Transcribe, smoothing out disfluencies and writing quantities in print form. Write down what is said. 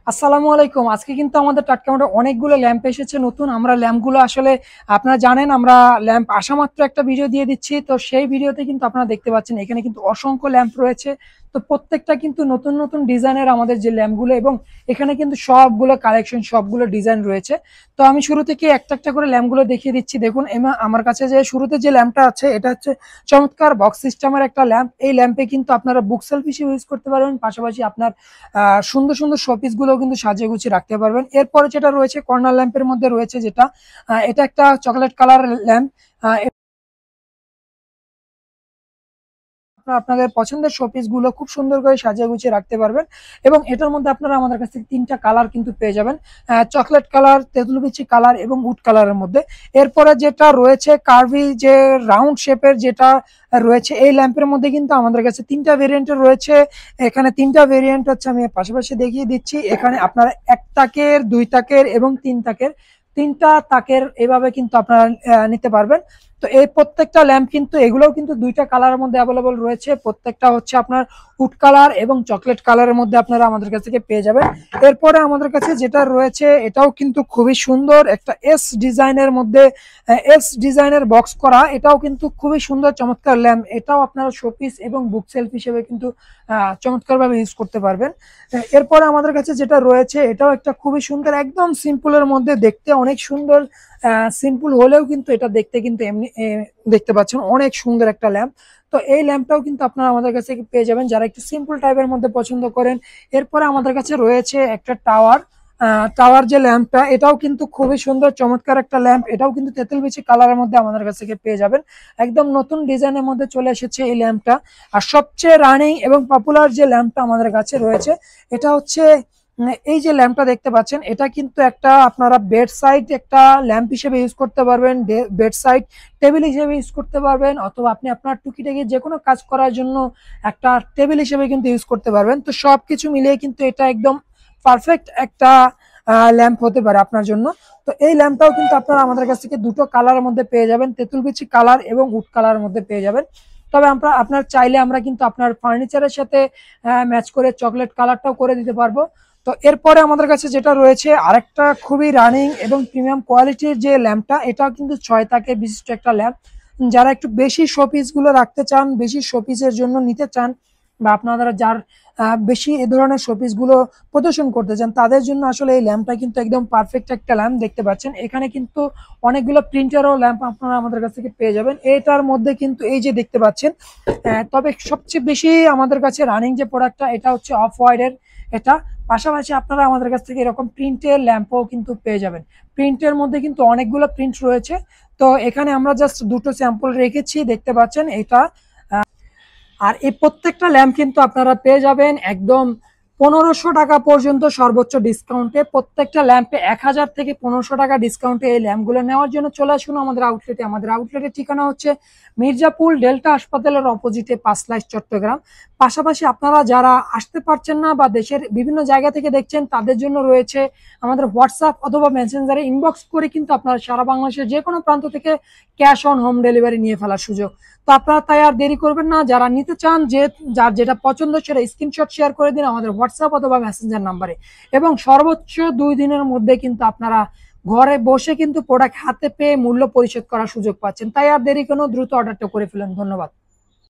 আসসালামু আলাইকুম। আজকে কিন্তু আমাদের টাটকা মাঠে অনেকগুলো ল্যাম্প এসেছে নতুন। আমরা ল্যাম্পগুলো আসলে আপনারা জানেন আমরা ল্যাম্প আসা মাত্র একটা ভিডিও দিয়ে দিচ্ছি। তো সেই ভিডিওতে কিন্তু আপনারা দেখতে পাচ্ছেন এখানে কিন্তু অসংখ্য ল্যাম্প রয়েছে। তো প্রত্যেকটা কিন্তু নতুন নতুন ডিজাইনের আমাদের যে ল্যাম্পগুলো, এবং এখানে কিন্তু সবগুলো কালেকশন সবগুলো ডিজাইন রয়েছে। তো আমি শুরু থেকে একটা একটা করে ল্যাম্পগুলো দেখিয়ে দিচ্ছি। দেখুন আমার কাছে যে শুরুতে যে ল্যাম্পটা আছে এটা হচ্ছে চমৎকার বক্স সিস্টেমের একটা ল্যাম্প। এই ল্যাম্পে কিন্তু আপনারা বুক সেলফ হিসেবে ইউজ করতে পারবেন, পাশাপাশি আপনার সুন্দর সুন্দর শোপিস গুলো কিন্তু সাজিয়ে গুছিয়ে রাখতে পারবেন। এরপরে যেটা রয়েছে কর্নার ল্যাম্পের মধ্যে রয়েছে যেটা এটা একটা চকলেট কালার ল্যাম্প। আপনাদের পছন্দের শোপিস গুলো খুব সুন্দর করে সাজিয়ে গুছিয়ে রাখতে পারবেন। এবং এটার মধ্যে আপনারা আমাদের কাছ থেকে তিনটা কালার কিন্তু পেয়ে যাবেন, চকলেট কালার, তেঁতুল বিচি কালার এবং উড কালারের মধ্যে। এরপরে যেটা রয়েছে কার্ভি যে রাউন্ড শেপের যেটা রয়েছে এই ল্যাম্পের মধ্যে কিন্তু আমাদের কাছে তিনটা ভেরিয়েন্টের রয়েছে। এখানে তিনটা ভেরিয়েন্ট হচ্ছে, আমি পাশাপাশি দেখিয়ে দিচ্ছি। এখানে আপনারা এক তাকের, দুই তাকের এবং তিন তাকের, তিনটা তাকের এভাবে কিন্তু আপনারা নিতে পারবেন। তো এই প্রত্যেকটা ল্যাম্প কিন্তু এগুলোও কিন্তু দুইটা কালারের মধ্যে অ্যাভেলেবল রয়েছে। প্রত্যেকটা হচ্ছে আপনার উড কালার এবং চকলেট কালারের মধ্যে আপনারা আমাদের কাছ থেকে পেয়ে যাবেন। এরপরে আমাদের কাছে যেটা রয়েছে এটাও কিন্তু খুবই সুন্দর একটা এস ডিজাইনের বক্স করা। এটাও কিন্তু খুবই সুন্দর চমৎকার ল্যাম্প। এটাও আপনারা শোপিস এবং বুক সেলফ হিসেবে কিন্তু চমৎকার ভাবে ইউজ করতে পারবেন। এরপরে আমাদের কাছে যেটা রয়েছে এটাও একটা খুবই সুন্দর, একদম সিম্পলের মধ্যে, দেখতে অনেক সুন্দর। সিম্পল হলেও কিন্তু এটা দেখতে কিন্তু এমনি দেখতে পাচ্ছেন অনেক সুন্দর একটা ল্যাম্প। তো এই ল্যাম্পটাও কিন্তু আপনারা আমাদের কাছে পেয়ে যাবেন যারা একটু সিম্পল টাইপের মধ্যে পছন্দ করেন। এরপরে আমাদের কাছে রয়েছে একটা টাওয়ার যে ল্যাম্পটা, এটাও কিন্তু খুবই সুন্দর চমৎকার একটা ল্যাম্প। এটাও কিন্তু তেঁতুল বিচি কালারের মধ্যে আমাদের কাছ থেকে পেয়ে যাবেন। একদম নতুন ডিজাইনের মধ্যে চলে এসেছে এই ল্যাম্পটা। আর সবচেয়ে রানিং এবং পপুলার যে ল্যাম্পটা আমাদের কাছে রয়েছে এটা হচ্ছে এই যে ল্যাম্পটা দেখতে পাচ্ছেন, এটা কিন্তু একটা আপনারা বেড সাইড একটা ল্যাম্প হিসেবে ইউজ করতে পারবেন, বেড সাইড টেবিল হিসেবে ইউজ করতে পারবেন, অথবা আপনি আপনার টুকিটাকি যে কোনো কাজ করার জন্য একটা টেবিল হিসেবে কিন্তু ইউজ করতে পারবেন। তো সবকিছু মিলিয়ে কিন্তু এটা একদম পারফেক্ট একটা ল্যাম্প হতে পারে আপনার জন্য। তো এই ল্যাম্পটাও কিন্তু আপনারা আমাদের কাছ থেকে দুটো কালারের মধ্যে পেয়ে যাবেন, তেঁতুল বিচি কালার এবং উড কালারের মধ্যে পেয়ে যাবেন। তবে আমরা আপনার চাইলে আমরা কিন্তু আপনার ফার্নিচারের সাথে ম্যাচ করে চকলেট কালারটাও করে দিতে পারবো। তো এরপরে আমাদের কাছে যেটা রয়েছে আরেকটা খুবই রানিং এবং প্রিমিয়াম কোয়ালিটির যে ল্যাম্পটা, এটাও কিন্তু 6 তাকের বিশিষ্ট একটা ল্যাম্প। যারা একটু বেশি শোপিস গুলো রাখতে চান, বেশি শোপিসের জন্য নিতে চান, বা আপনারা যার বেশি এ ধরনের শোপিস গুলো প্রদর্শন করতে চান, তাদের জন্য আসলে এই ল্যাম্পটা কিন্তু একদম পারফেক্ট একটা ল্যাম্প। দেখতে পাচ্ছেন এখানে কিন্তু অনেকগুলো প্রিন্টারও ল্যাম্প আপনারা আমাদের কাছ থেকে পেয়ে যাবেন। এটার মধ্যে কিন্তু এই যে দেখতে পাচ্ছেন, তবে সবচেয়ে বেশি আমাদের কাছে রানিং যে প্রোডাক্টটা এটা হচ্ছে অফ হোয়াইটের এটা। পাশাপাশি আপনারা আমাদের কাছ থেকে এরকম প্রিন্টের ল্যাম্পও কিন্তু পেয়ে যাবেন। প্রিন্টের মধ্যে কিন্তু অনেকগুলো প্রিন্ট রয়েছে। তো এখানে আমরা জাস্ট দুটো স্যাম্পল রেখেছি, দেখতে পাচ্ছেন এটা। আর এই প্রত্যেকটা ল্যাম্প কিন্তু আপনারা পেয়ে যাবেন একদম 1500 টাকা পর্যন্ত সর্বোচ্চ ডিসকাউন্টে। প্রত্যেকটা ল্যাম্পে 1000 থেকে 1500 টাকা ডিসকাউন্টে এই ল্যাম্পগুলো নেওয়ার জন্য চলে আসুন আমাদের আউটলেটে। আমাদের আউটলেটের ঠিকানা হচ্ছে মির্জাপুর ডেল্টা হাসপাতালের অপোজিটে 5 লাইশ চট্টগ্রাম। পাশাপাশি আপনারা যারা আসতে পারছেন না বা দেশের বিভিন্ন জায়গা থেকে দেখছেন তাদের জন্য রয়েছে আমাদের হোয়াটসঅ্যাপ অথবা মেসেঞ্জারে ইনবক্স করে কিন্তু আপনারা সারা বাংলাদেশের যে কোনো প্রান্ত থেকে ক্যাশ অন হোম ডেলিভারি নিয়ে ফেলার সুযোগ। তো আপনারা তাই আর দেরি করবেন না, যারা নিতে চান যে যার যেটা পছন্দ সেটা স্ক্রিনশট শেয়ার করে দিন আমাদের হোয়াটসঅ্যাপ অথবা মেসেঞ্জার নাম্বারে। এবং সর্বোচ্চ 2 দিনের মধ্যে কিন্তু আপনারা ঘরে বসে কিন্তু প্রোডাক্ট হাতে পেয়ে মূল্য পরিশোধ করার সুযোগ পাচ্ছেন। তাই আর দেরি কোনো, দ্রুত অর্ডারটা করে ফেলেন। ধন্যবাদ।